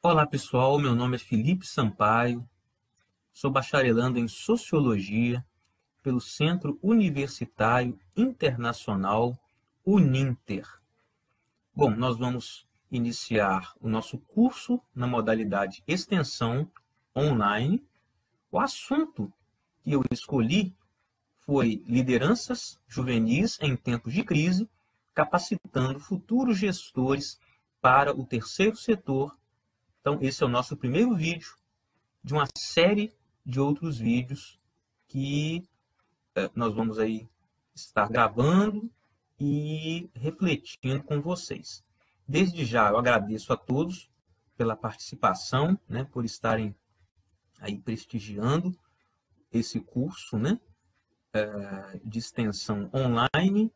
Olá pessoal, meu nome é Felipe Sampaio, sou bacharelando em Sociologia pelo Centro Universitário Internacional Uninter. Bom, nós vamos iniciar o nosso curso na modalidade Extensão Online. O assunto que eu escolhi foi Lideranças Juvenis em Tempos de Crise, capacitando futuros gestores para o terceiro setor. Então, esse é o nosso primeiro vídeo de uma série de outros vídeos que nós vamos aí estar gravando e refletindo com vocês. Desde já, eu agradeço a todos pela participação, né, por estarem aí prestigiando esse curso, né, de extensão online.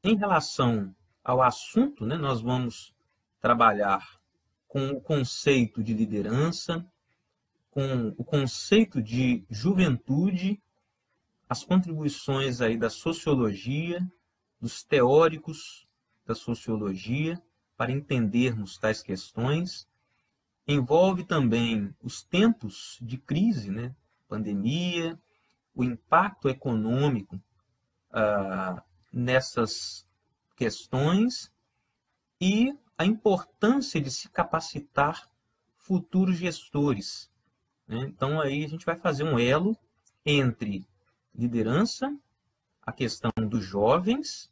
Em relação ao assunto, né, nós vamos trabalhar com o conceito de liderança, com o conceito de juventude, as contribuições aí da sociologia, dos teóricos da sociologia, para entendermos tais questões. Envolve também os tempos de crise, né? Pandemia, o impacto econômico nessas questões e a importância de se capacitar futuros gestores. Então, aí a gente vai fazer um elo entre liderança, a questão dos jovens,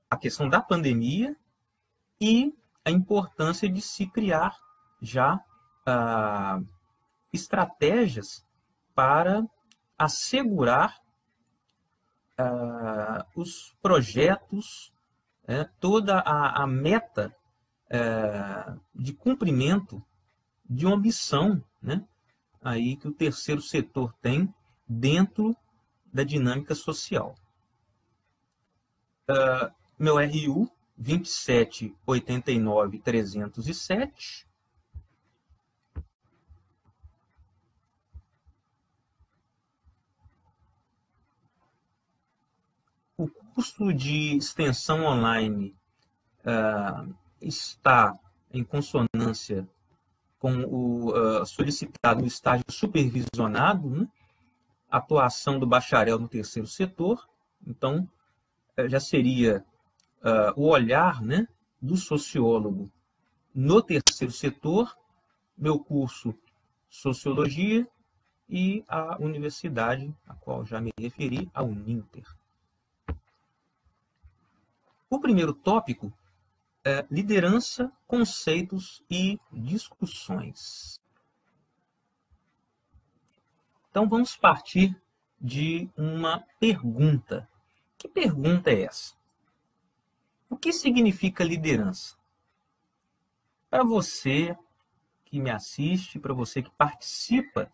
a questão da pandemia e a importância de se criar já estratégias para assegurar os projetos, toda a meta de cumprimento de uma missão, né, aí que o terceiro setor tem dentro da dinâmica social. Meu RU 2789307. O curso de extensão online está em consonância com o solicitado no estágio supervisionado, né? Atuação do bacharel no terceiro setor. Então, já seria o olhar, né, do sociólogo no terceiro setor, meu curso Sociologia e a universidade a qual já me referi, a Uninter. O primeiro tópico é liderança, conceitos e discussões. Então, vamos partir de uma pergunta. Que pergunta é essa? O que significa liderança? Para você que me assiste, para você que participa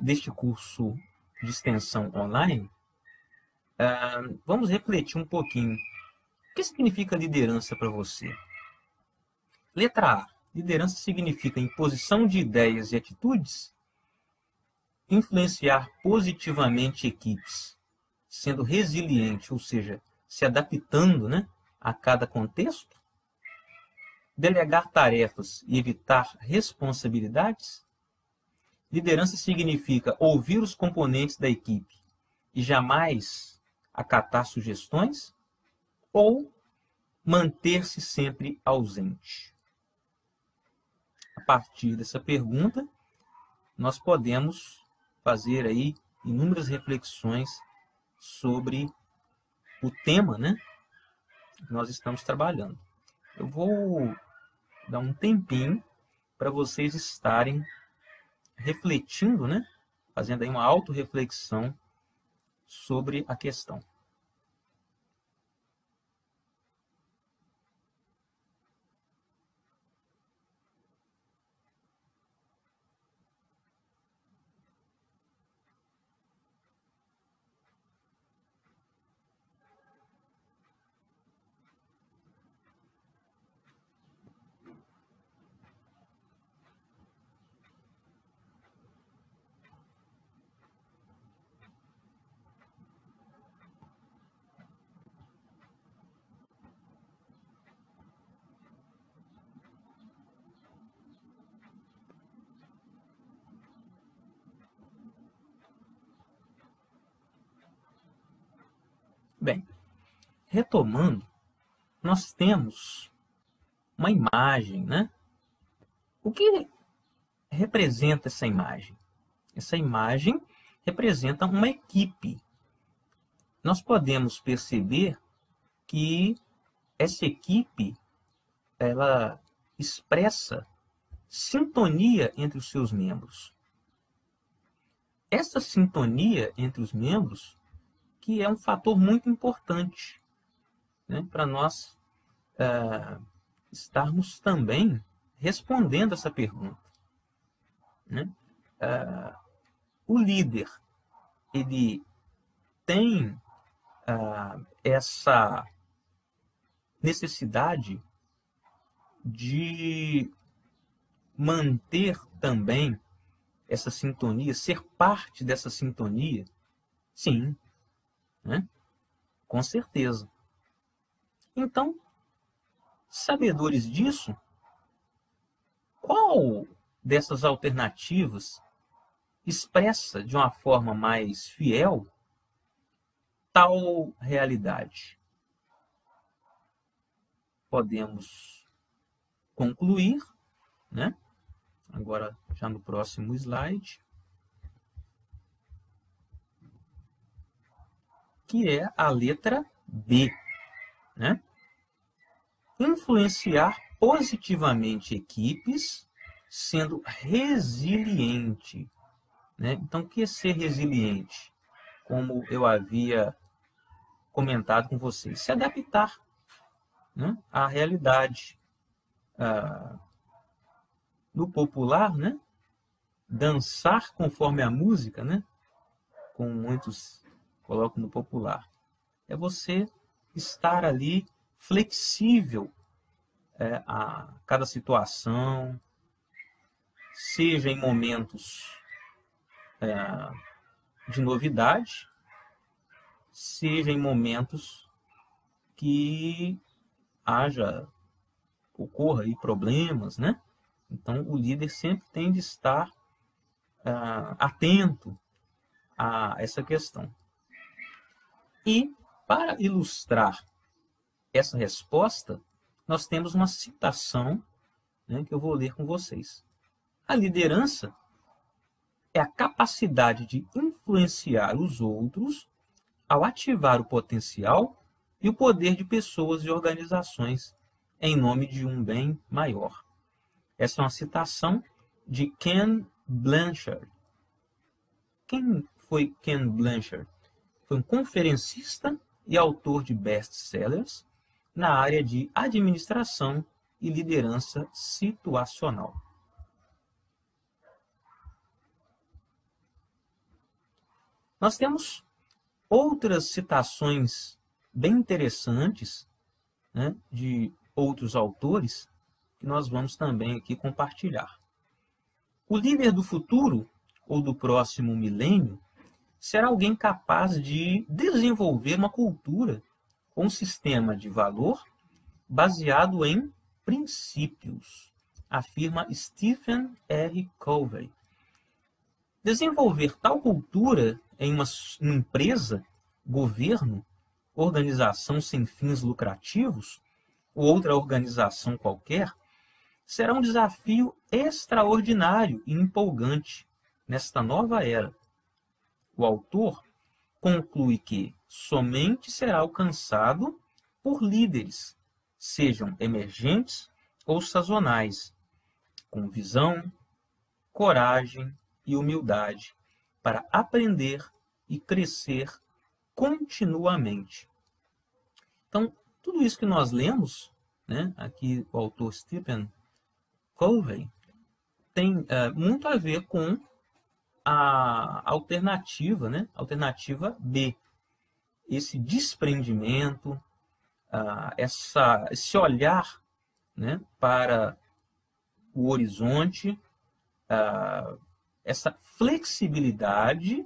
deste curso de extensão online, vamos refletir um pouquinho. O que significa liderança para você? Letra A. Liderança significa imposição de ideias e atitudes, influenciar positivamente equipes, sendo resiliente, ou seja, se adaptando, né, a cada contexto, delegar tarefas e evitar responsabilidades. Liderança significa ouvir os componentes da equipe e jamais acatar sugestões, ou manter-se sempre ausente. A partir dessa pergunta, nós podemos fazer aí inúmeras reflexões sobre o tema, né, que nós estamos trabalhando. Eu vou dar um tempinho para vocês estarem refletindo, né, fazendo aí uma autorreflexão sobre a questão. Bem, retomando, nós temos uma imagem, né? O que representa essa imagem? Essa imagem representa uma equipe. Nós podemos perceber que essa equipe, ela expressa sintonia entre os seus membros. Essa sintonia entre os membros que é um fator muito importante, né, para nós estarmos também respondendo essa pergunta, né? O líder, ele tem essa necessidade de manter também essa sintonia, ser parte dessa sintonia? Sim, né? Com certeza. Então, sabedores disso, qual dessas alternativas expressa de uma forma mais fiel tal realidade? Podemos concluir, né? Agora, já no próximo slide, que é a letra B, né? Influenciar positivamente equipes, sendo resiliente, né? Então, o que é ser resiliente? Como eu havia comentado com vocês, se adaptar, né, à realidade. No popular, né, dançar conforme a música, né, como muitos colocam no popular, é você estar ali flexível a cada situação, seja em momentos de novidade, seja em momentos que ocorra aí problemas, né? Então, o líder sempre tem de estar atento a essa questão. E, para ilustrar essa resposta, nós temos uma citação, né, que eu vou ler com vocês. A liderança é a capacidade de influenciar os outros ao ativar o potencial e o poder de pessoas e organizações em nome de um bem maior. Essa é uma citação de Ken Blanchard. Quem foi Ken Blanchard? Foi um conferencista e autor de best-sellers na área de administração e liderança situacional. Nós temos outras citações bem interessantes, né, de outros autores que nós vamos também aqui compartilhar. O líder do futuro ou do próximo milênio será alguém capaz de desenvolver uma cultura ou um sistema de valor baseado em princípios, afirma Stephen R. Covey. Desenvolver tal cultura em uma empresa, governo, organização sem fins lucrativos ou outra organização qualquer será um desafio extraordinário e empolgante nesta nova era. O autor conclui que somente será alcançado por líderes, sejam emergentes ou sazonais, com visão, coragem e humildade para aprender e crescer continuamente. Então, tudo isso que nós lemos, né, aqui o autor Stephen Covey, tem muito a ver com a alternativa, né, alternativa B. Esse desprendimento, esse olhar, né, para o horizonte, essa flexibilidade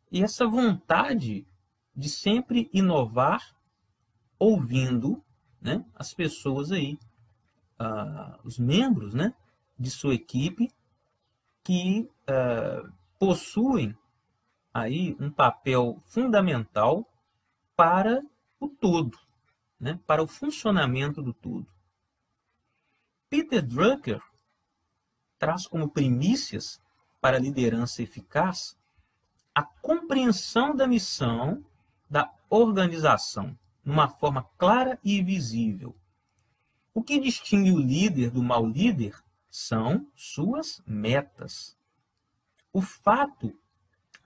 e essa vontade de sempre inovar, ouvindo, né, as pessoas aí, os membros, né, de sua equipe que possuem aí um papel fundamental para o todo, né? Para o funcionamento do todo. Peter Drucker traz como primícias para a liderança eficaz a compreensão da missão da organização, numa forma clara e visível. O que distingue o líder do mau líder são suas metas. O fato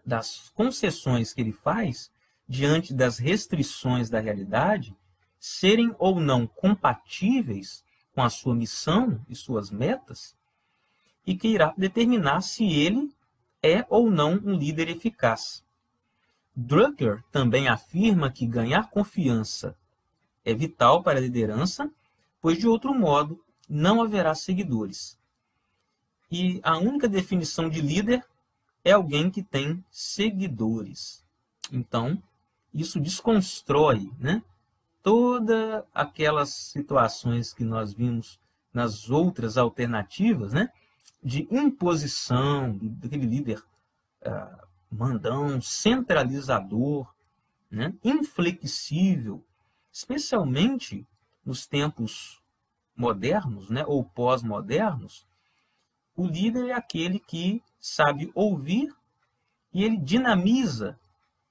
das concessões que ele faz diante das restrições da realidade serem ou não compatíveis com a sua missão e suas metas, e que irá determinar se ele é ou não um líder eficaz. Drucker também afirma que ganhar confiança é vital para a liderança, pois de outro modo não haverá seguidores. E a única definição de líder é alguém que tem seguidores. Então, isso desconstrói, né, todas aquelas situações que nós vimos nas outras alternativas, né, de imposição, daquele líder mandão, centralizador, né, inflexível, especialmente nos tempos modernos, né, ou pós-modernos. O líder é aquele que sabe ouvir e ele dinamiza,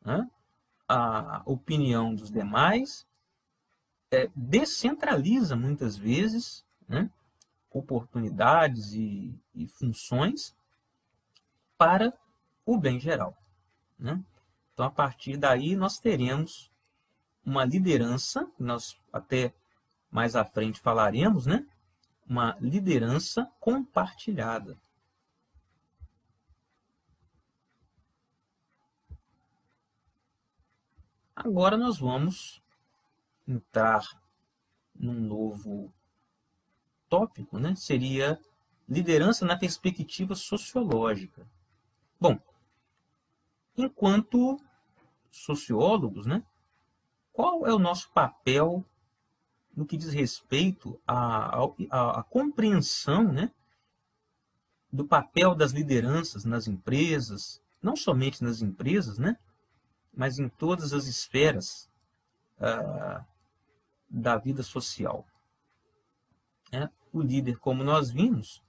né, a opinião dos demais, descentraliza muitas vezes, né, oportunidades e funções para o bem geral, né? Então, a partir daí, nós teremos uma liderança, nós até mais à frente falaremos, né? Uma liderança compartilhada. Agora nós vamos entrar num novo tópico, né? Seria liderança na perspectiva sociológica. Bom, enquanto sociólogos, né? Qual é o nosso papel no que diz respeito à compreensão, né, do papel das lideranças nas empresas, não somente nas empresas, né, mas em todas as esferas da vida social. O líder, como nós vimos,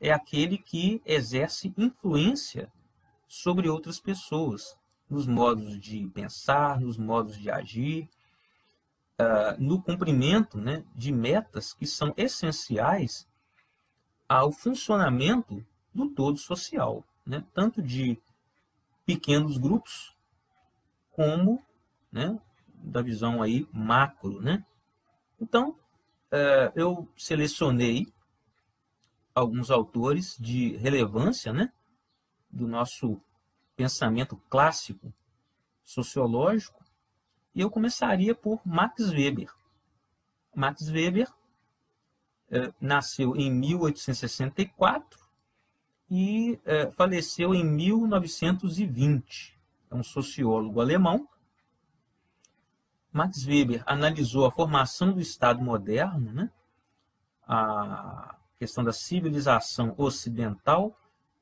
é aquele que exerce influência sobre outras pessoas, nos modos de pensar, nos modos de agir, no cumprimento, né, de metas que são essenciais ao funcionamento do todo social, né, tanto de pequenos grupos como, né, da visão aí macro, né? Então, eu selecionei alguns autores de relevância, né, do nosso pensamento clássico sociológico, e eu começaria por Max Weber. Max Weber nasceu em 1864 e faleceu em 1920. É um sociólogo alemão. Max Weber analisou a formação do Estado moderno, né? A questão da civilização ocidental.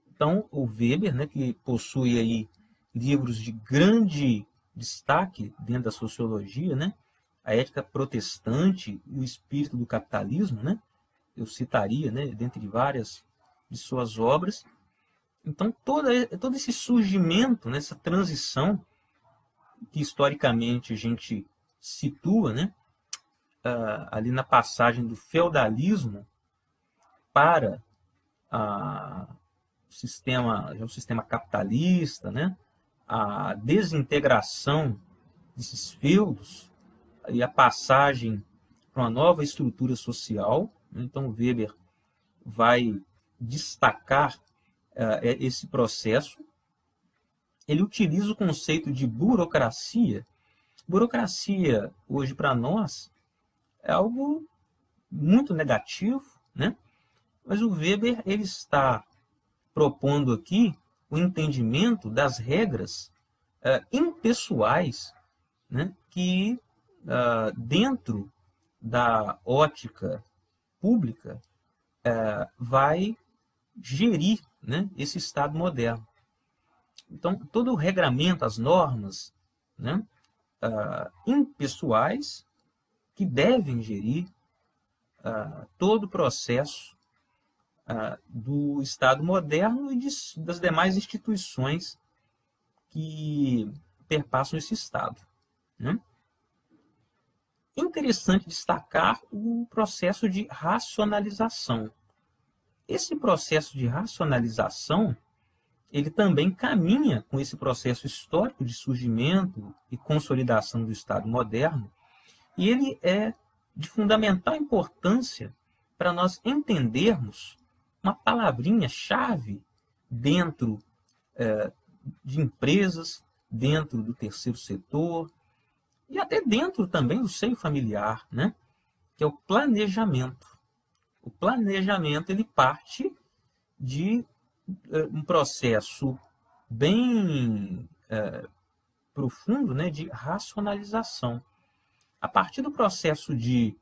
Então, o Weber, né, que possui aí livros de grande destaque dentro da sociologia, né? A Ética Protestante e o Espírito do Capitalismo, né? Eu citaria, né, dentre várias de suas obras. Então, todo esse surgimento, né, essa transição que historicamente a gente situa, né, ali na passagem do feudalismo para o sistema capitalista, né, a desintegração desses feudos e a passagem para uma nova estrutura social. Então, Weber vai destacar esse processo. Ele utiliza o conceito de burocracia. Burocracia, hoje, para nós, é algo muito negativo, né? Mas o Weber ele está propondo aqui o entendimento das regras impessoais, né, que dentro da ótica pública vai gerir, né, esse Estado moderno. Então, todo o regramento, as normas, né, impessoais que devem gerir todo o processo do Estado moderno e das demais instituições que perpassam esse Estado, né? Interessante destacar o processo de racionalização. Esse processo de racionalização, ele também caminha com esse processo histórico de surgimento e consolidação do Estado moderno, e ele é de fundamental importância para nós entendermos uma palavrinha-chave dentro de empresas, dentro do terceiro setor e até dentro também do seio familiar, né? Que é o planejamento. O planejamento ele parte de um processo bem profundo, né, de racionalização. A partir do processo de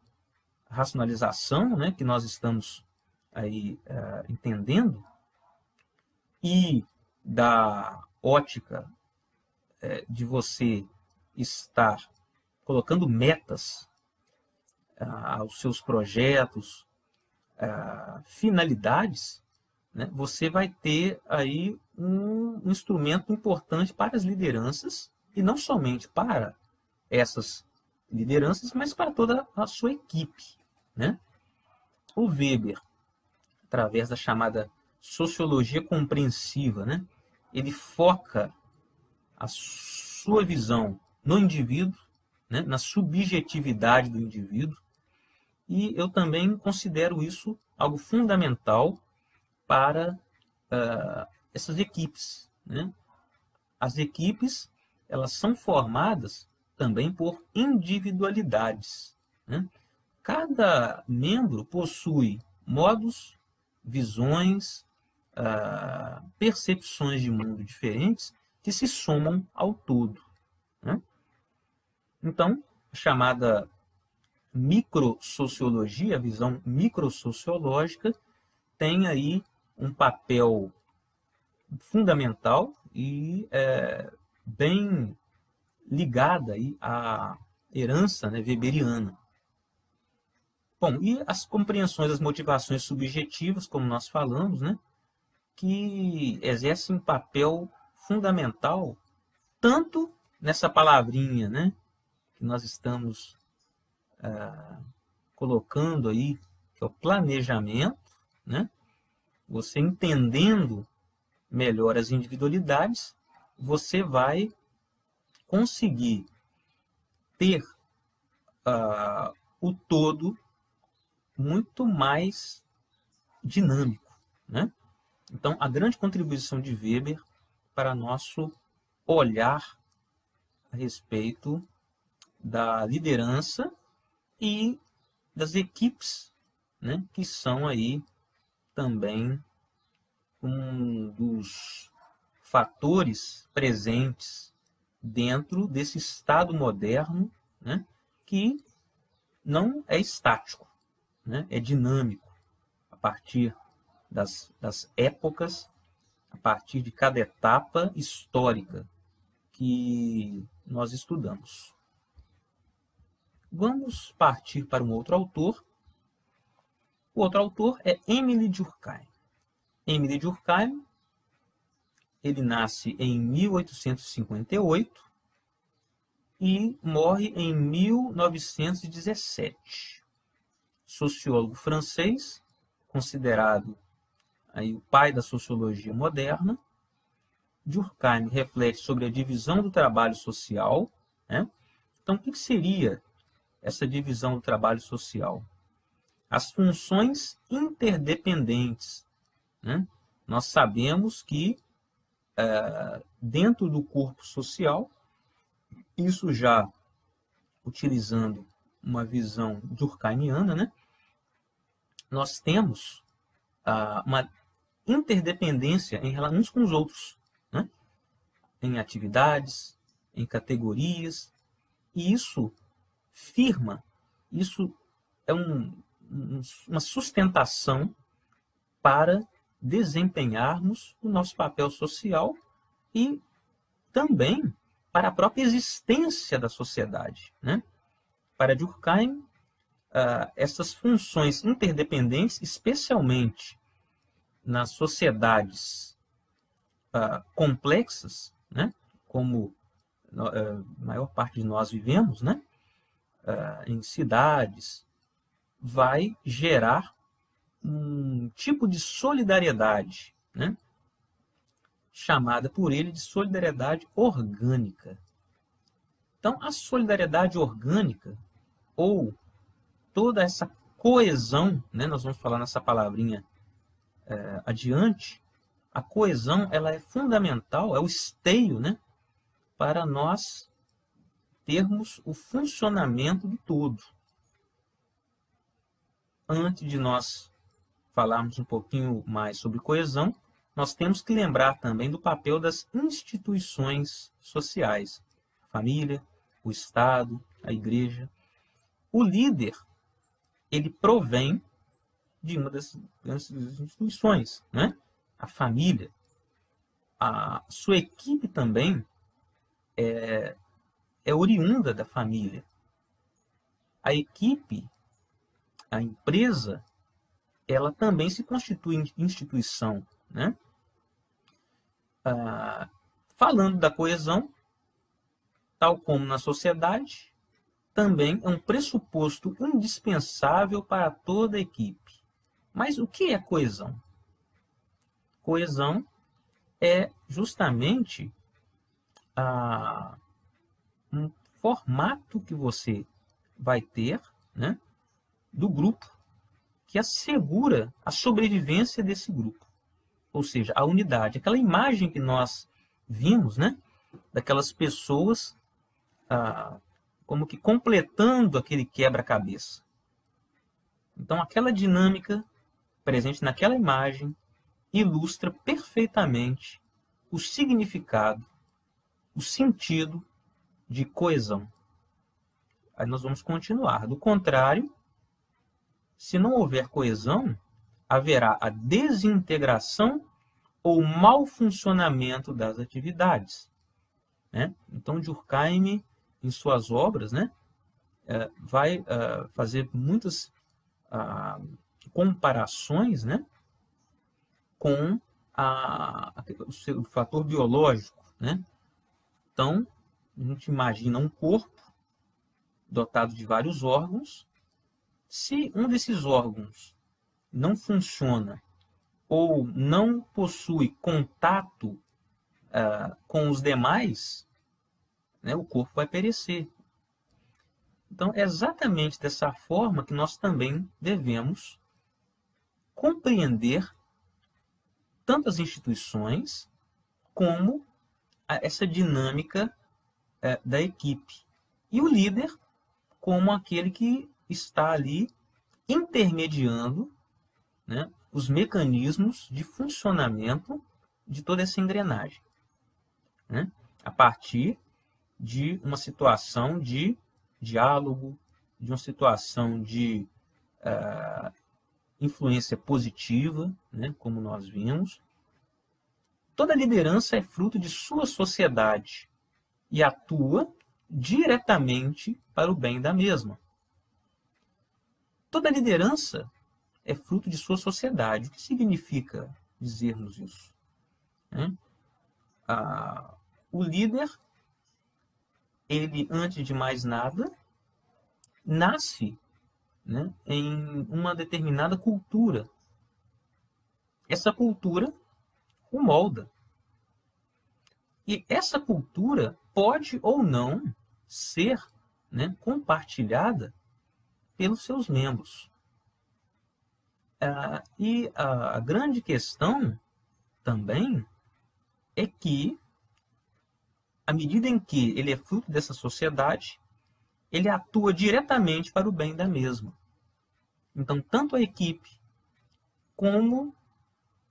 racionalização, né, que nós estamos aí entendendo, e da ótica de você estar colocando metas aos seus projetos, finalidades, né, você vai ter aí um instrumento importante para as lideranças, e não somente para essas lideranças, mas para toda a sua equipe, né? O Weber, através da chamada sociologia compreensiva, né, ele foca a sua visão no indivíduo, né, na subjetividade do indivíduo, e eu também considero isso algo fundamental para essas equipes, né? As equipes, elas são formadas também por individualidades, né? Cada membro possui modos, visões, percepções de mundo diferentes que se somam ao todo, né? Então, a chamada microsociologia, a visão microsociológica, tem aí um papel fundamental e bem ligada aí à herança, né, weberiana. Bom, e as compreensões das motivações subjetivas, como nós falamos, né, que exercem um papel fundamental tanto nessa palavrinha, né, que nós estamos colocando aí, que é o planejamento, né? Você entendendo melhor as individualidades, você vai conseguir ter o todo muito mais dinâmico, né? Então, a grande contribuição de Weber para nosso olhar a respeito da liderança e das equipes, né, que são aí também um dos fatores presentes dentro desse Estado moderno, né, que não é estático, né, é dinâmico a partir das épocas, a partir de cada etapa histórica que nós estudamos. Vamos partir para um outro autor. O outro autor é Émile Durkheim. Émile Durkheim, ele nasce em 1858 e morre em 1917. Sociólogo francês, considerado aí o pai da sociologia moderna. Durkheim reflete sobre a divisão do trabalho social, né? Então, o que seria essa divisão do trabalho social? As funções interdependentes, né? Nós sabemos que dentro do corpo social, isso já utilizando uma visão durkheimiana, né? Nós temos uma interdependência em relação uns com os outros, né? Em atividades, em categorias, e isso firma, isso é uma sustentação para desempenharmos o nosso papel social e também para a própria existência da sociedade, né? Para Durkheim, essas funções interdependentes, especialmente nas sociedades complexas, né? Como a maior parte de nós vivemos, né? Em cidades, vai gerar um tipo de solidariedade, né? Chamada por ele de solidariedade orgânica. Então, a solidariedade orgânica, ou toda essa coesão, né? Nós vamos falar nessa palavrinha adiante, a coesão ela é fundamental, é o esteio, né? Para nós termos o funcionamento do todo. Antes de nós falarmos um pouquinho mais sobre coesão, nós temos que lembrar também do papel das instituições sociais, a família, o Estado, a igreja. O líder, ele provém de uma dessas instituições, né? A família. A sua equipe também é oriunda da família. A equipe, a empresa, ela também se constitui em instituição, né? Falando da coesão, tal como na sociedade, também é um pressuposto indispensável para toda a equipe. Mas o que é coesão? Coesão é justamente um formato que você vai ter, né, do grupo, que assegura a sobrevivência desse grupo. Ou seja, a unidade. Aquela imagem que nós vimos, né, daquelas pessoas como que completando aquele quebra-cabeça. Então, aquela dinâmica presente naquela imagem ilustra perfeitamente o significado, o sentido de coesão. Aí nós vamos continuar. Do contrário, se não houver coesão, haverá a desintegração ou mau funcionamento das atividades, né? Então, Durkheim, em suas obras, né, vai fazer muitas comparações, né, com o fator biológico, né? Então, a gente imagina um corpo dotado de vários órgãos. Se um desses órgãos não funciona ou não possui contato com os demais, né, o corpo vai perecer. Então, é exatamente dessa forma que nós também devemos compreender tanto as instituições como essa dinâmica da equipe. E o líder como aquele que está ali intermediando, né, os mecanismos de funcionamento de toda essa engrenagem, né, a partir de uma situação de diálogo, de uma situação de influência positiva, né, como nós vimos. Toda liderança é fruto de sua sociedade e atua diretamente para o bem da mesma. Toda liderança é fruto de sua sociedade. O que significa dizermos isso? O líder, ele, antes de mais nada, nasce, né, em uma determinada cultura. Essa cultura o molda. E essa cultura pode ou não ser, né, compartilhada pelos seus membros. E a grande questão também é que, à medida em que ele é fruto dessa sociedade, ele atua diretamente para o bem da mesma. Então, tanto a equipe como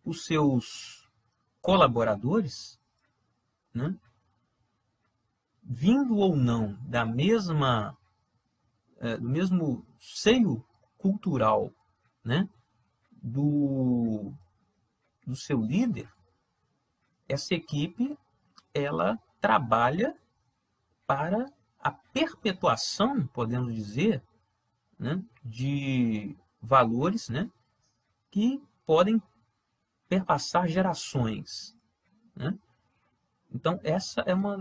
os seus colaboradores, né, vindo ou não da mesma, do mesmo seio cultural, né, do seu líder, essa equipe ela trabalha para a perpetuação, podemos dizer, né, de valores, né, que podem perpassar gerações, né? Então, essa é uma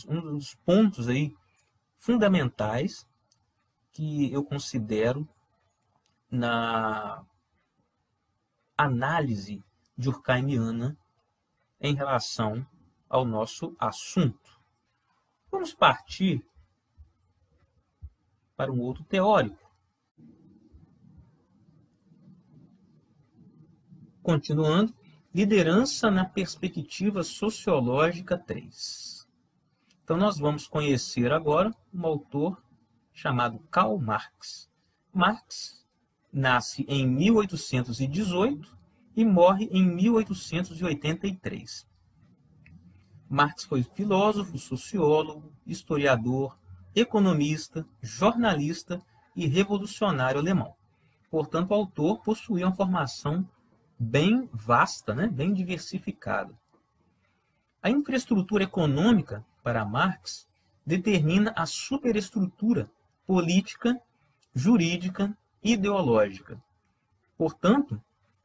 um dos pontos aí fundamentais que eu considero na análise durkheimiana em relação ao nosso assunto. Vamos partir para um outro teórico. Continuando, liderança na perspectiva sociológica 3. Então, nós vamos conhecer agora um autor chamado Karl Marx. Marx nasce em 1818 e morre em 1883. Marx foi filósofo, sociólogo, historiador, economista, jornalista e revolucionário alemão. Portanto, o autor possuía uma formação bem vasta, né? Bem diversificada. A infraestrutura econômica, para Marx, determina a superestrutura política, jurídica e ideológica. Portanto,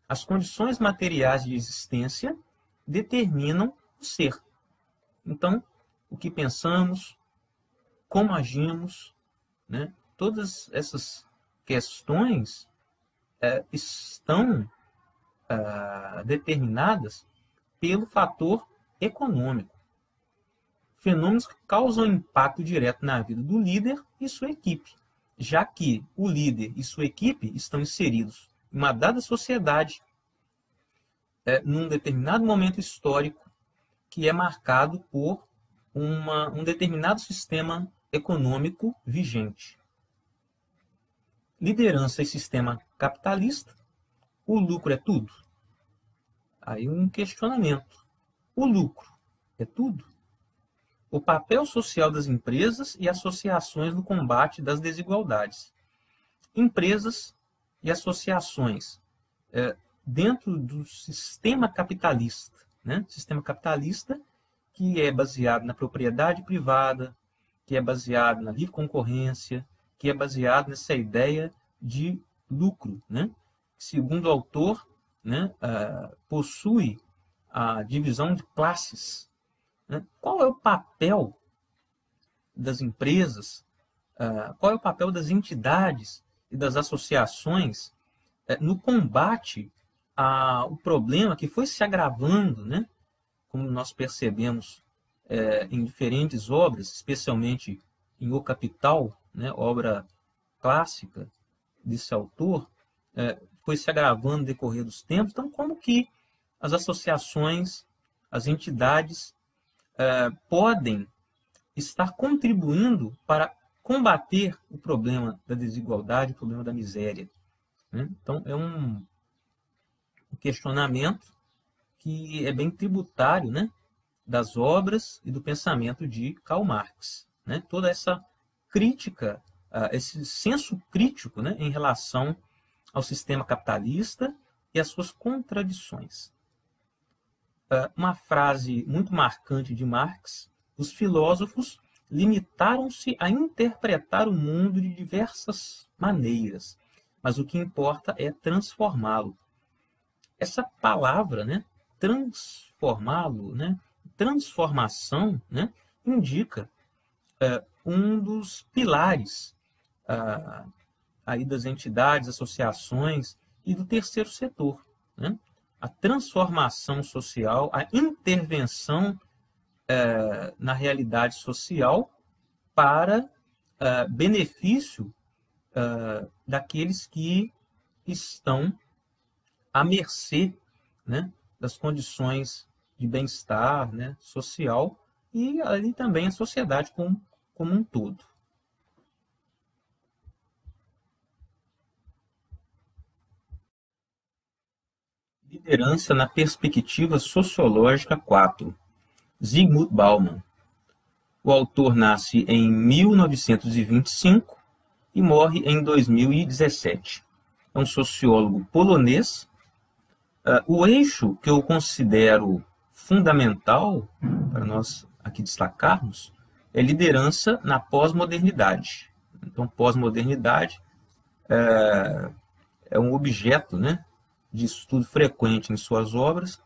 as condições materiais de existência determinam o ser. Então, o que pensamos, como agimos, né? Todas essas questões estão determinadas pelo fator econômico. Fenômenos que causam impacto direto na vida do líder e sua equipe, já que o líder e sua equipe estão inseridos em uma dada sociedade, num determinado momento histórico, que é marcado por um determinado sistema econômico vigente. Liderança e sistema capitalista, o lucro é tudo? Aí um questionamento. O lucro é tudo? O papel social das empresas e associações no combate das desigualdades. Empresas e associações dentro do sistema capitalista, né? Sistema capitalista que é baseado na propriedade privada, que é baseado na livre concorrência, que é baseado nessa ideia de lucro, né? Segundo o autor, né, possui a divisão de classes. Né? Qual é o papel das empresas, qual é o papel das entidades e das associações no combate ao problema que foi se agravando, né? Como nós percebemos em diferentes obras, especialmente em O Capital, né, obra clássica desse autor, foi se agravando no decorrer dos tempos. Então, como que as associações, as entidades podem estar contribuindo para combater o problema da desigualdade, o problema da miséria, né? Então, é um questionamento que é bem tributário, né, das obras e do pensamento de Karl Marx, né? Toda essa crítica, esse senso crítico, né, em relação ao sistema capitalista e às suas contradições. Uma frase muito marcante de Marx: os filósofos limitaram-se a interpretar o mundo de diversas maneiras, mas o que importa é transformá-lo. Essa palavra, né, transformá-lo, né, transformação, né, indica um dos pilares aí das entidades, associações e do terceiro setor, né? A transformação social, a intervenção na realidade social para benefício daqueles que estão à mercê, né, das condições de bem-estar, né, social, e ali também a sociedade como um todo. Liderança na perspectiva sociológica 4. Zygmunt Bauman. O autor nasce em 1925 e morre em 2017. É um sociólogo polonês. O eixo que eu considero fundamental para nós aqui destacarmos é liderança na pós-modernidade. Então, pós-modernidade é um objeto, né, de estudo frequente em suas obras.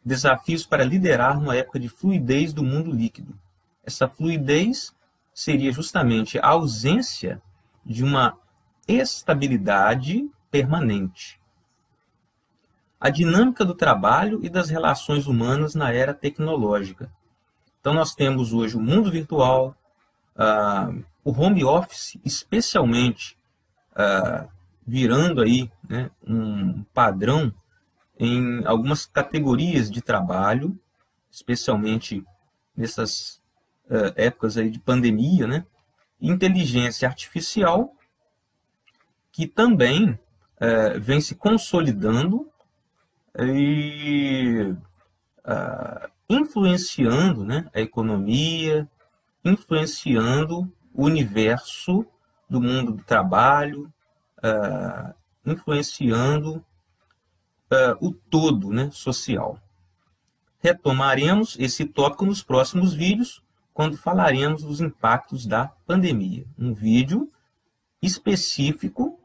Desafios para liderar numa época de fluidez do mundo líquido. Essa fluidez seria justamente a ausência de uma estabilidade permanente. A dinâmica do trabalho e das relações humanas na era tecnológica. Então, nós temos hoje o mundo virtual, o home office, especialmente virando aí, né, um padrão em algumas categorias de trabalho, especialmente nessas épocas aí de pandemia, né? Inteligência artificial, que também vem se consolidando e influenciando, né, a economia, influenciando o universo do mundo do trabalho, influenciando o todo, né, social. Retomaremos esse tópico nos próximos vídeos, quando falaremos dos impactos da pandemia. Um vídeo específico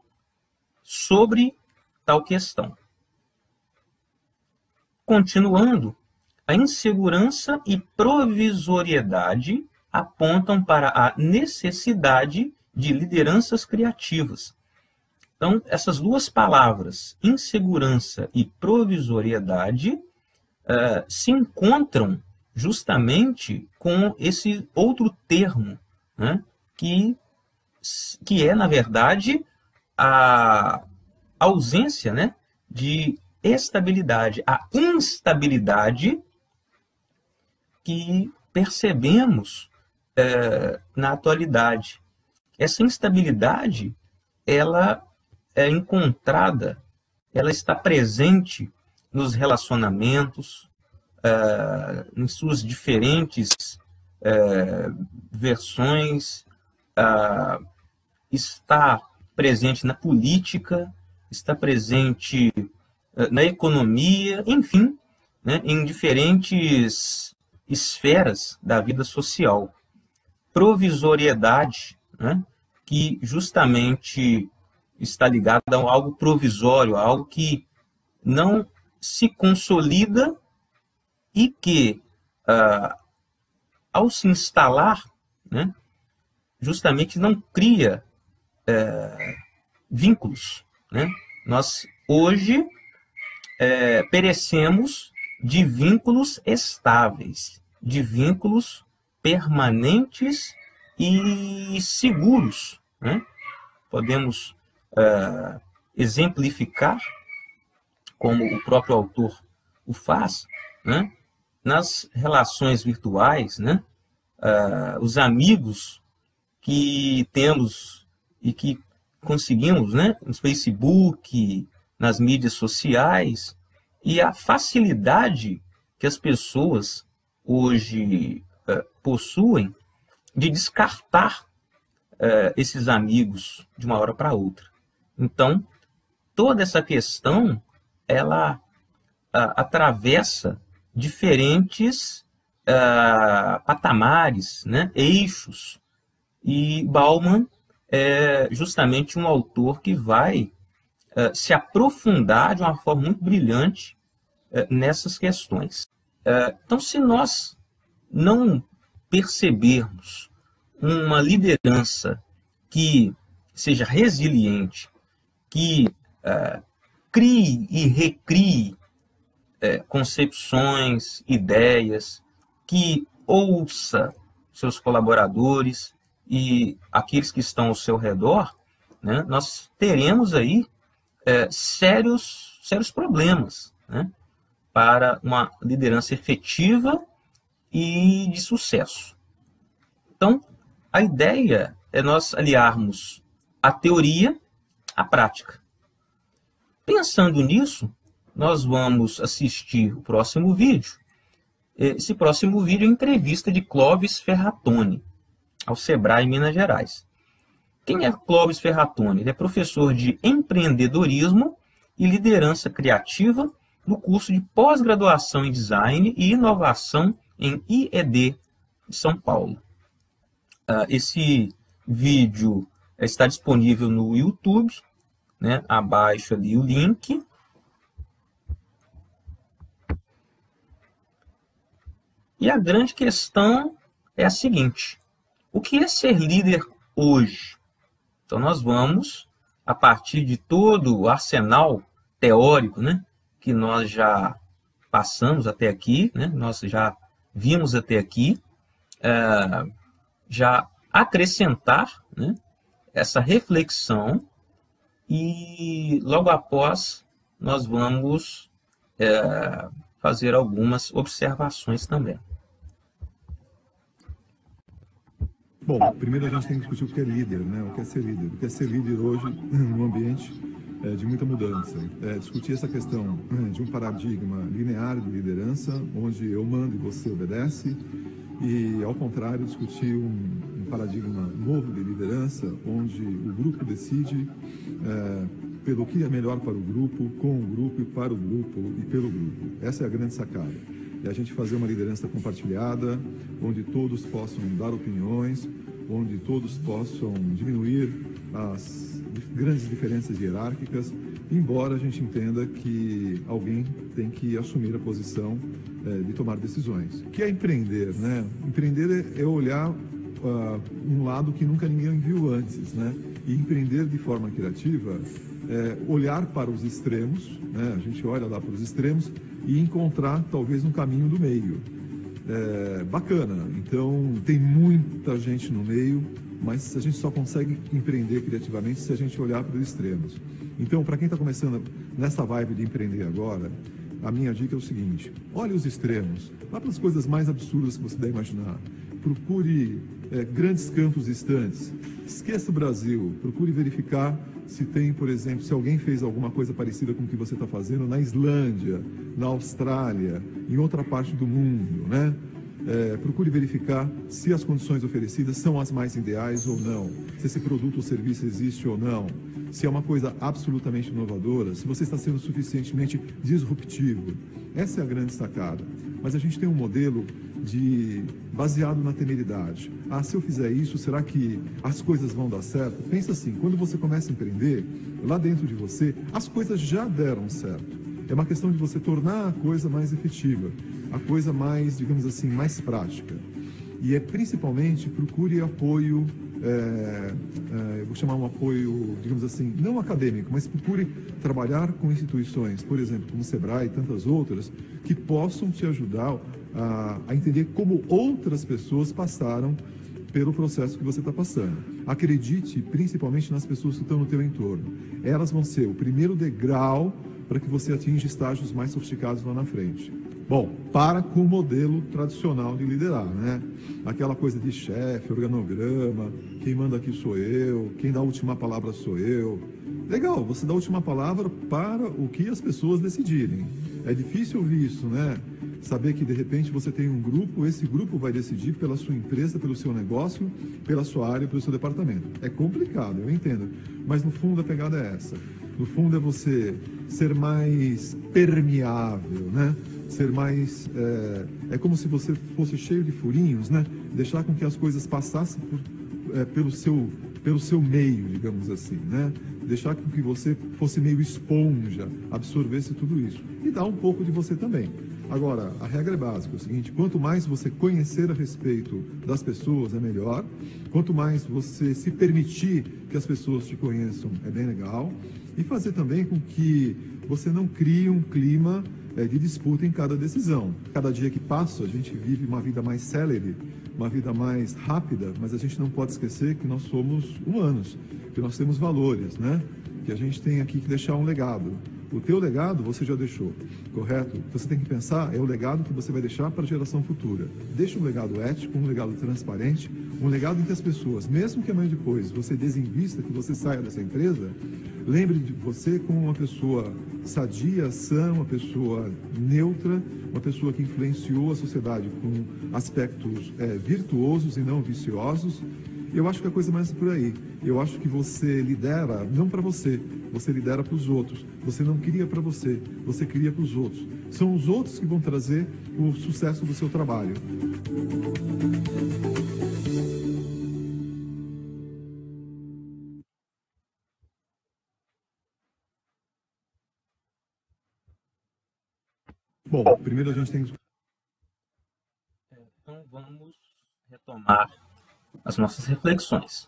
sobre tal questão. Continuando, a insegurança e provisoriedade apontam para a necessidade de lideranças criativas. Então, essas duas palavras, insegurança e provisoriedade, se encontram justamente com esse outro termo, né, que é, na verdade, a ausência, né, de estabilidade, a instabilidade que percebemos na atualidade. Essa instabilidade, ela é encontrada, ela está presente nos relacionamentos, em suas diferentes versões, está presente na política, está presente na economia, enfim, né, em diferentes esferas da vida social. Provisoriedade, né, que justamente está ligada a algo provisório, a algo que não se consolida e que, ao se instalar, né, justamente não cria vínculos, né? Nós, hoje, perecemos de vínculos estáveis, de vínculos permanentes e seguros, né? Podemos exemplificar, como o próprio autor o faz, né, nas relações virtuais, né, os amigos que temos e que conseguimos, né, no Facebook, nas mídias sociais, e a facilidade que as pessoas hoje possuem de descartar esses amigos de uma hora para outra. Então, toda essa questão, ela atravessa diferentes patamares, né, eixos, e Bauman é justamente um autor que vai se aprofundar de uma forma muito brilhante nessas questões. Então, se nós não percebermos uma liderança que seja resiliente, que crie e recrie concepções, ideias, que ouça seus colaboradores e aqueles que estão ao seu redor, né, nós teremos aí sérios problemas, né, para uma liderança efetiva e de sucesso. Então, a ideia é nós aliarmos a teoria à prática. Pensando nisso, nós vamos assistir o próximo vídeo. Esse próximo vídeo é a entrevista de Clóvis Ferratoni, ao Sebrae, Minas Gerais. Quem é Clóvis Ferratoni? Ele é professor de empreendedorismo e liderança criativa no curso de pós-graduação em design e inovação em IED de São Paulo. Esse vídeo está disponível no YouTube, né? Abaixo ali o link. E a grande questão é a seguinte: o que é ser líder hoje? Então nós vamos, a partir de todo o arsenal teórico, né, que nós já passamos até aqui, né, nós já vimos até aqui, já acrescentar, né, essa reflexão, e logo após nós vamos fazer algumas observações também. Bom, primeiro a gente tem que discutir o que é líder, né? O que é ser líder. O que é ser líder hoje num ambiente de muita mudança. Discutir essa questão de um paradigma linear de liderança, onde eu mando e você obedece, e, ao contrário, discutir um paradigma novo de liderança, onde o grupo decide pelo que é melhor para o grupo, com o grupo e para o grupo e pelo grupo. Essa é a grande sacada. É a gente fazer uma liderança compartilhada, onde todos possam dar opiniões, onde todos possam diminuir as grandes diferenças hierárquicas, embora a gente entenda que alguém tem que assumir a posição de tomar decisões. O que é empreender, né? Empreender é olhar um lado que nunca ninguém viu antes, né? E empreender de forma criativa é olhar para os extremos, né? A gente olha lá para os extremos e encontrar talvez um caminho do meio. Bacana, então tem muita gente no meio, mas a gente só consegue empreender criativamente se a gente olhar para os extremos. Então, para quem está começando nessa vibe de empreender agora, a minha dica é o seguinte: olhe os extremos, vá para as coisas mais absurdas que você puder imaginar. Procure grandes campos distantes, esqueça o Brasil, procure verificar se tem, por exemplo, se alguém fez alguma coisa parecida com o que você está fazendo na Islândia, na Austrália, em outra parte do mundo, né? Procure verificar se as condições oferecidas são as mais ideais ou não, se esse produto ou serviço existe ou não, se é uma coisa absolutamente inovadora, se você está sendo suficientemente disruptivo. Essa é a grande sacada. Mas a gente tem um modelo baseado na temeridade. Se eu fizer isso, será que as coisas vão dar certo? Pensa assim, quando você começa a empreender, lá dentro de você, as coisas já deram certo. É uma questão de você tornar a coisa mais efetiva, a coisa mais, digamos assim, mais prática. E principalmente, procure apoio, eu vou chamar um apoio, digamos assim, não acadêmico, mas procure trabalhar com instituições, por exemplo, como o Sebrae e tantas outras, que possam te ajudar a entender como outras pessoas passaram pelo processo que você está passando. Acredite principalmente nas pessoas que estão no teu entorno. Elas vão ser o primeiro degrau para que você atinja estágios mais sofisticados lá na frente. Bom, para com o modelo tradicional de liderar, né? Aquela coisa de chefe, organograma, quem manda aqui sou eu, quem dá a última palavra sou eu. Legal, você dá a última palavra para o que as pessoas decidirem. É difícil ouvir isso, né? Saber que de repente você tem um grupo, esse grupo vai decidir pela sua empresa, pelo seu negócio, pela sua área, pelo seu departamento. É complicado, eu entendo, mas no fundo a pegada é essa. No fundo é você ser mais permeável, né? Ser mais... É como se você fosse cheio de furinhos, né? Deixar com que as coisas passassem pelo seu meio, digamos assim, né? Deixar com que você fosse meio esponja, absorvesse tudo isso. E dar um pouco de você também. Agora, a regra é básica, é o seguinte: quanto mais você conhecer a respeito das pessoas, é melhor. Quanto mais você se permitir que as pessoas te conheçam, é bem legal. E fazer também com que você não crie um clima de disputa em cada decisão. Cada dia que passa, a gente vive uma vida mais célere, uma vida mais rápida, mas a gente não pode esquecer que nós somos humanos, que nós temos valores, né? Que a gente tem aqui que deixar um legado. O teu legado você já deixou, correto? Você tem que pensar, é o legado que você vai deixar para a geração futura. Deixa um legado ético, um legado transparente, um legado em que as pessoas, mesmo que amanhã depois você desinvista, que você saia dessa empresa, lembre de você como uma pessoa sadia, sã, uma pessoa neutra, uma pessoa que influenciou a sociedade com aspectos virtuosos e não viciosos. Eu acho que a coisa mais é por aí. Eu acho que você lidera, não para você, você lidera para os outros. Você não cria para você, você cria para os outros. São os outros que vão trazer o sucesso do seu trabalho. Bom, primeiro a gente tem que... Então vamos retomar as nossas reflexões.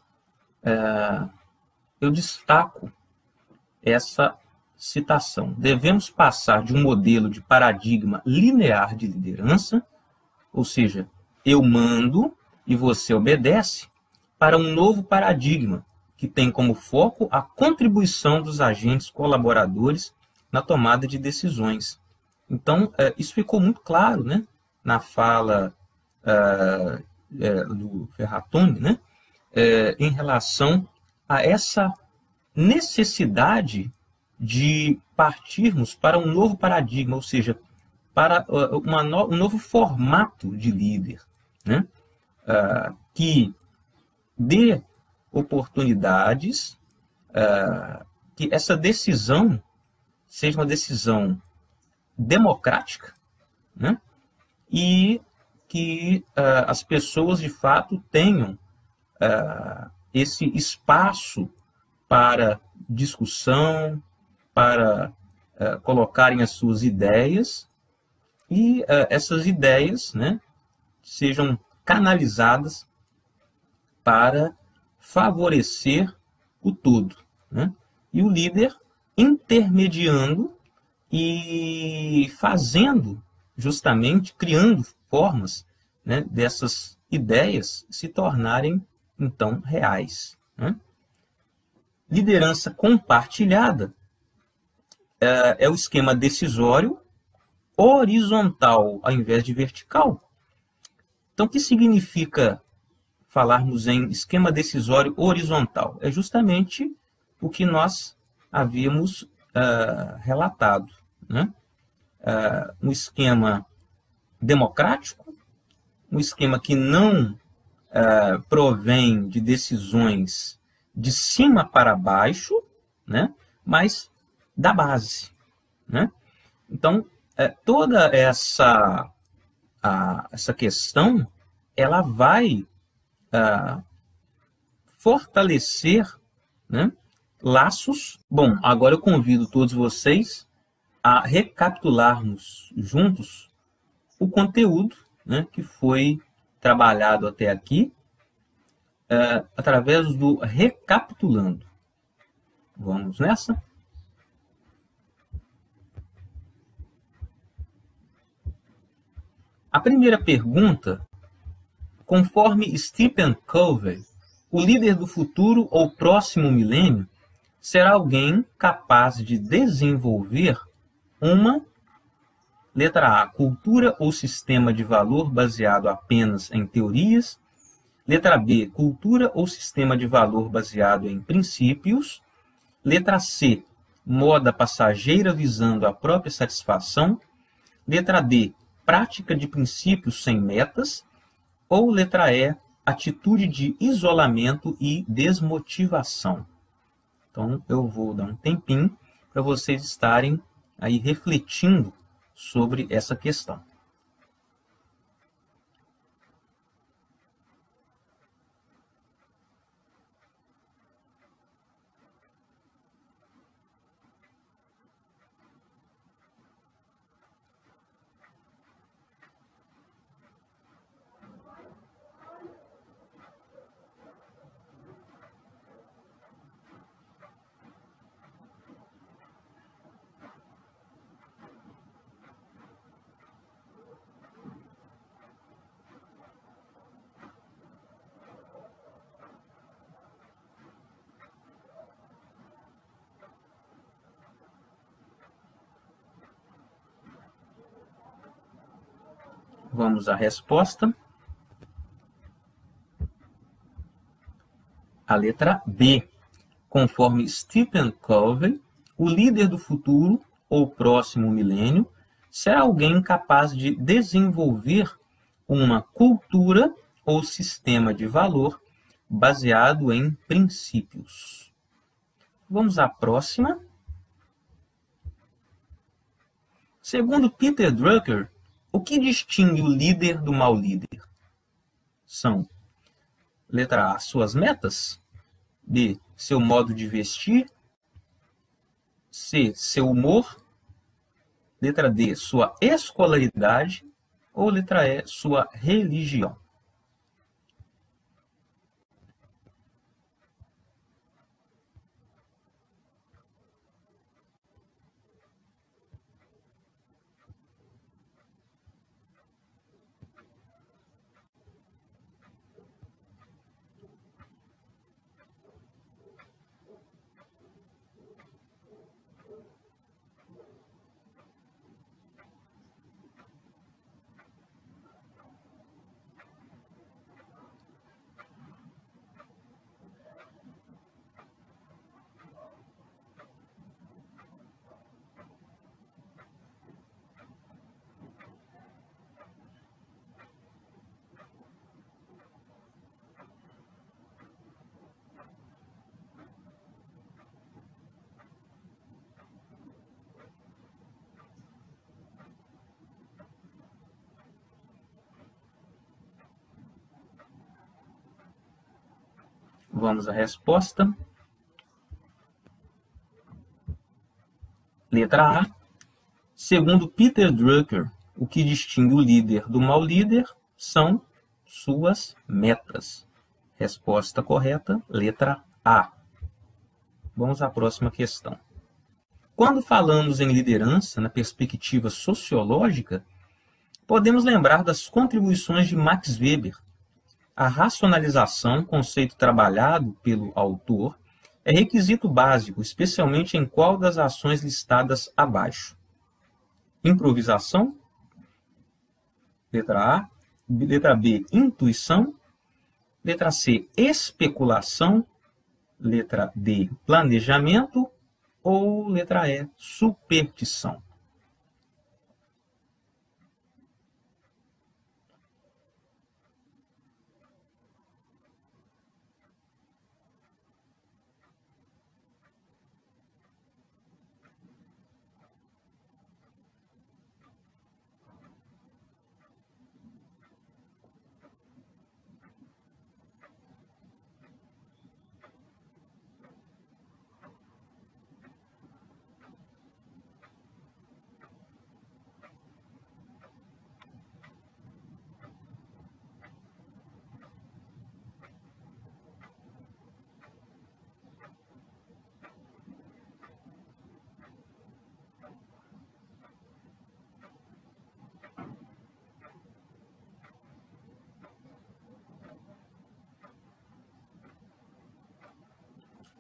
Eu destaco essa citação. Devemos passar de um modelo de paradigma linear de liderança, ou seja, eu mando e você obedece, para um novo paradigma que tem como foco a contribuição dos agentes colaboradores na tomada de decisões. Então, isso ficou muito claro, né, na fala do Ferratoni, né, em relação a essa necessidade de partirmos para um novo paradigma, ou seja, para um novo formato de líder, né, que dê oportunidades, que essa decisão seja uma decisão democrática, né, e que as pessoas, de fato, tenham esse espaço para discussão, para colocarem as suas ideias, e essas ideias, né, sejam canalizadas para favorecer o todo, né? E o líder intermediando e fazendo, justamente, criando formas, né, dessas ideias se tornarem, então, reais, né? Liderança compartilhada é o esquema decisório horizontal ao invés de vertical. Então, o que significa falarmos em esquema decisório horizontal? É justamente o que nós havíamos relatado, né? Um esquema democrático, um esquema que não provém de decisões de cima para baixo, né? Mas da base, né? Então, toda essa questão, ela vai fortalecer, né, laços. Bom, agora eu convido todos vocês a recapitularmos juntos o conteúdo, né, que foi trabalhado até aqui, através do Recapitulando. Vamos nessa? A primeira pergunta: conforme Stephen Covey, o líder do futuro ou próximo milênio será alguém capaz de desenvolver uma, letra A, cultura ou sistema de valor baseado apenas em teorias, letra B, cultura ou sistema de valor baseado em princípios, letra C, moda passageira visando a própria satisfação, letra D, prática de princípios sem metas, ou letra E, atitude de isolamento e desmotivação. Então, eu vou dar um tempinho para vocês estarem aí refletindo sobre essa questão. Vamos à resposta. A letra B. Conforme Stephen Covey, o líder do futuro ou próximo milênio será alguém capaz de desenvolver uma cultura ou sistema de valor baseado em princípios. Vamos à próxima. Segundo Peter Drucker, o que distingue o líder do mau líder? São: letra A, suas metas; B, seu modo de vestir; C, seu humor; letra D, sua escolaridade; ou letra E, sua religião. Vamos à resposta. Letra A. Segundo Peter Drucker, o que distingue o líder do mau líder são suas metas. Resposta correta, letra A. Vamos à próxima questão. Quando falamos em liderança na perspectiva sociológica, podemos lembrar das contribuições de Max Weber. A racionalização, conceito trabalhado pelo autor, é requisito básico, especialmente em qual das ações listadas abaixo? Improvisação, letra A. Letra B, intuição. Letra C, especulação. Letra D, planejamento. Ou letra E, superstição.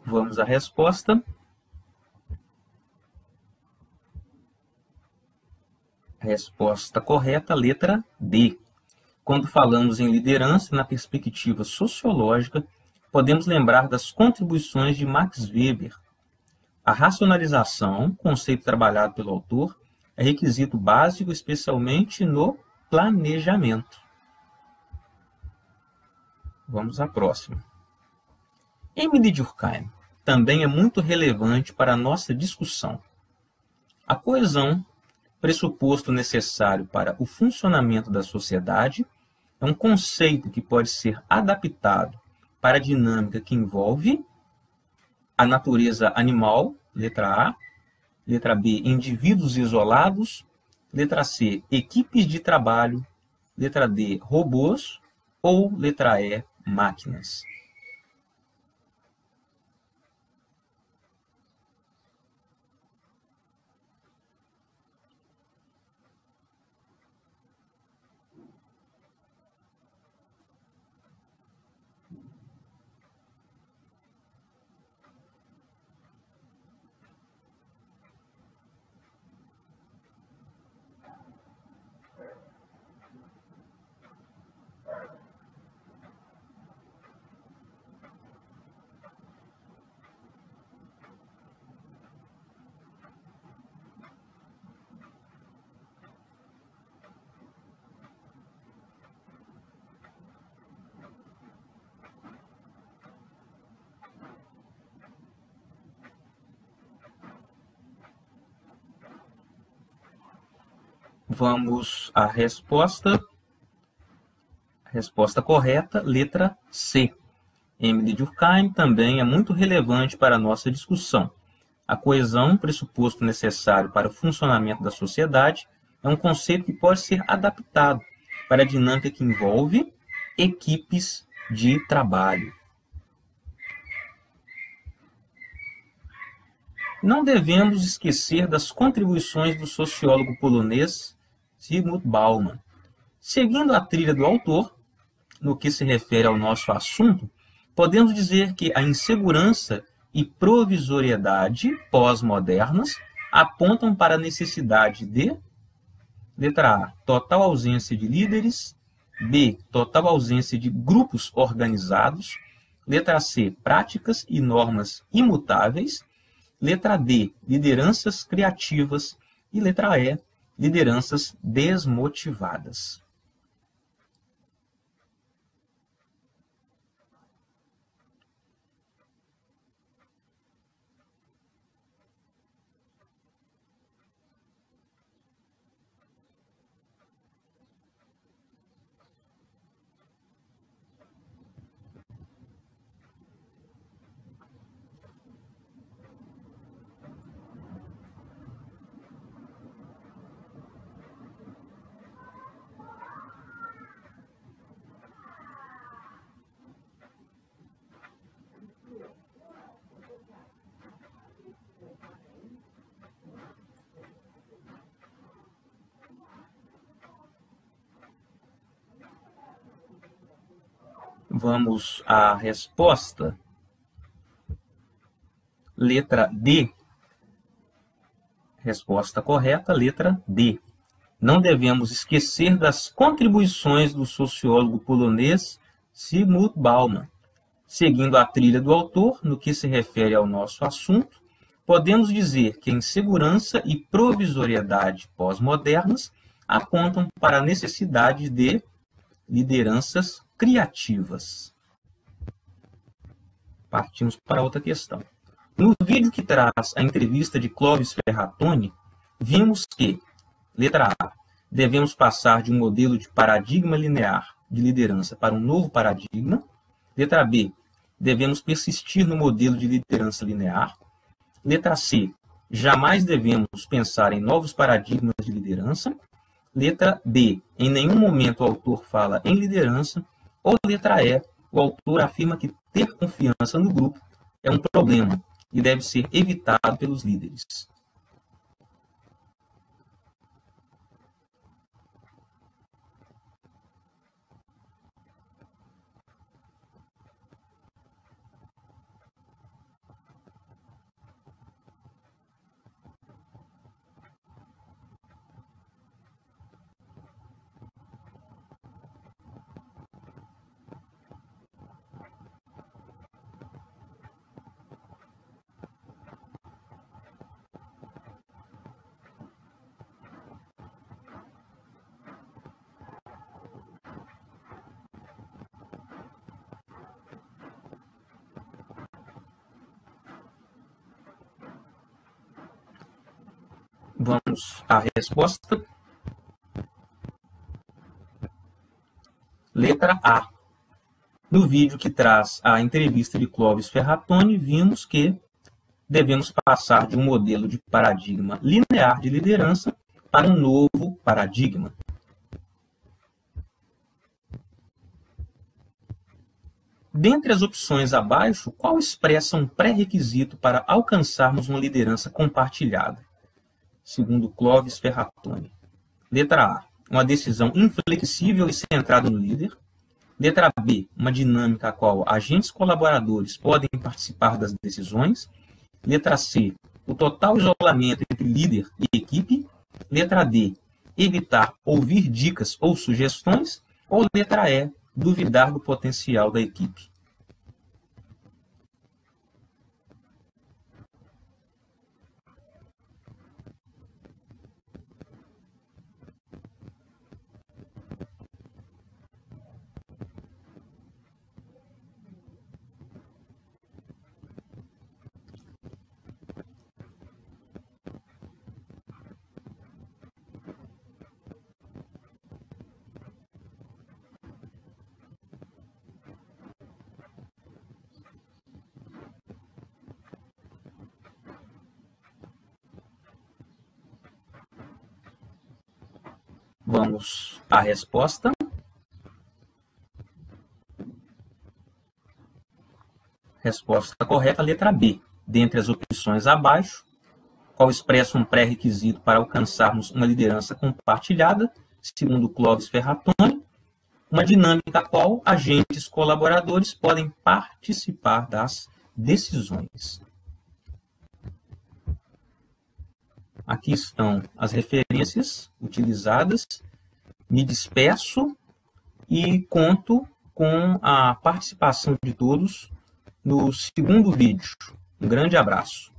Vamos à resposta. Resposta correta, letra D. Quando falamos em liderança na perspectiva sociológica, podemos lembrar das contribuições de Max Weber. A racionalização, conceito trabalhado pelo autor, é requisito básico, especialmente no planejamento. Vamos à próxima. Emily Durkheim também é muito relevante para a nossa discussão. A coesão, pressuposto necessário para o funcionamento da sociedade, é um conceito que pode ser adaptado para a dinâmica que envolve a natureza animal, letra A, letra B, indivíduos isolados, letra C, equipes de trabalho, letra D, robôs, ou letra E, máquinas. Vamos à resposta. Resposta correta, letra C. Emile Durkheim também é muito relevante para a nossa discussão. A coesão, pressuposto necessário para o funcionamento da sociedade, é um conceito que pode ser adaptado para a dinâmica que envolve equipes de trabalho. Não devemos esquecer das contribuições do sociólogo polonês Zygmunt Bauman. Seguindo a trilha do autor, no que se refere ao nosso assunto, podemos dizer que a insegurança e provisoriedade pós-modernas apontam para a necessidade de, letra A, total ausência de líderes, B, total ausência de grupos organizados, letra C, práticas e normas imutáveis, letra D, lideranças criativas e letra E, lideranças desmotivadas. Vamos à resposta. Letra D. Resposta correta, letra D. Não devemos esquecer das contribuições do sociólogo polonês Zygmunt Bauman. Seguindo a trilha do autor, no que se refere ao nosso assunto, podemos dizer que a insegurança e provisoriedade pós-modernas apontam para a necessidade de lideranças criativas. Partimos para outra questão. No vídeo que traz a entrevista de Clovis Ferratoni, vimos que, letra A, devemos passar de um modelo de paradigma linear de liderança para um novo paradigma. Letra B, devemos persistir no modelo de liderança linear. Letra C, jamais devemos pensar em novos paradigmas de liderança. Letra D, em nenhum momento o autor fala em liderança. Ou letra E, o autor afirma que ter confiança no grupo é um problema e deve ser evitado pelos líderes. Vamos à resposta. Letra A. No vídeo que traz a entrevista de Clovis Ferratoni, vimos que devemos passar de um modelo de paradigma linear de liderança para um novo paradigma. Dentre as opções abaixo, qual expressa um pré-requisito para alcançarmos uma liderança compartilhada? Segundo Clovis Ferratoni. Letra A, uma decisão inflexível e centrada no líder. Letra B, uma dinâmica a qual agentes colaboradores podem participar das decisões. Letra C, o total isolamento entre líder e equipe. Letra D, evitar ouvir dicas ou sugestões. Ou letra E, duvidar do potencial da equipe. Vamos à resposta. Resposta correta, letra B. Dentre as opções abaixo, qual expressa um pré-requisito para alcançarmos uma liderança compartilhada, segundo Clóvis Ferratoni, uma dinâmica a qual agentes colaboradores podem participar das decisões. Aqui estão as referências utilizadas. Me despeço e conto com a participação de todos no segundo vídeo. Um grande abraço.